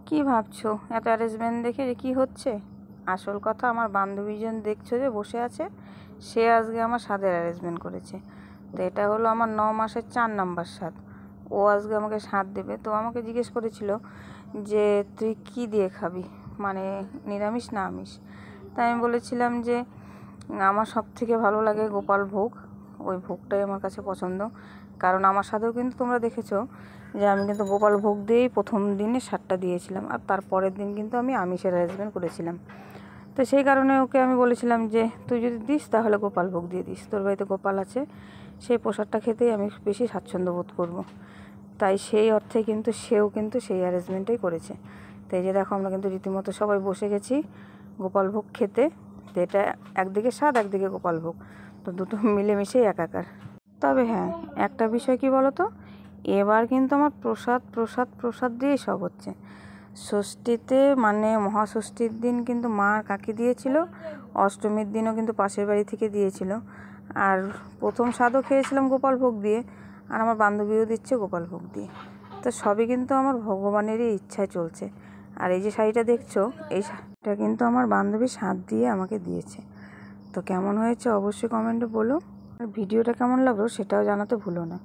কি ভাবছো এত অ্যারেঞ্জমেন্ট দেখে যে কী হচ্ছে? আসল কথা, আমার বান্ধবীজন দেখছো যে বসে আছে, সে আজকে আমার স্বাদের অ্যারেঞ্জমেন্ট করেছে। তো এটা হলো আমার 9 মাসের 4 নম্বর স্বাদ। ও আজকে আমাকে স্বাদ দেবে, তো আমাকে জিজ্ঞেস করেছিল যে তুই কি দিয়ে খাবি, মানে নিরামিষ না আমিষ। তাই আমি বলেছিলাম যে আমার সব থেকে ভালো লাগে গোপাল ভোগ। ওই ভোগটাই আমার কাছে পছন্দ, কারণ আমার সাথেও কিন্তু তোমরা দেখেছো যে আমি কিন্তু গোপাল ভোগ দিয়েই প্রথম দিনে স্বাদটা দিয়েছিলাম, আর তারপরের দিন কিন্তু আমি আমিষের অ্যারেঞ্জমেন্ট করেছিলাম। তো সেই কারণে ওকে আমি বলেছিলাম যে তুই যদি দিস তাহলে গোপাল ভোগ দিয়ে দিস, তোর বাড়িতে গোপাল আছে, সেই প্রসাদটা খেতেই আমি বেশি স্বাচ্ছন্দ্য বোধ করবো। তাই সেই অর্থে কিন্তু সেও কিন্তু সেই অ্যারেঞ্জমেন্টটাই করেছে। তো এই যে দেখো, আমরা কিন্তু রীতিমতো সবাই বসে গেছি গোপাল ভোগ খেতে। তো এটা একদিকে স্বাদ, একদিকে গোপাল ভোগ, তো দুটো মিলেমিশেই একাকার। তবে হ্যাঁ, একটা বিষয় কি বলো তো, এবার কিন্তু আমার প্রসাদ প্রসাদ প্রসাদ দিয়েই সব হচ্ছে। ষষ্ঠীতে মানে মহাষষ্ঠীর দিন কিন্তু মা আর কাকি দিয়েছিল, অষ্টমীর দিনও কিন্তু পাশের বাড়ি থেকে দিয়েছিল, আর প্রথম স্বাদও খেয়েছিলাম গোপাল ভোগ দিয়ে, আর আমার বান্ধবীও দিচ্ছে গোপাল ভোগ দিয়ে। তো সবই কিন্তু আমার ভগবানেরই ইচ্ছায় চলছে। আর এই যে শাড়িটা দেখছো, এই শাড়িটা কিন্তু আমার বান্ধবী স্বাদ দিয়ে আমাকে দিয়েছে। তো কেমন হয়েছে অবশ্যই কমেন্টে বলো, আর ভিডিওটা কেমন লাগলো সেটাও জানাতে ভুলো না।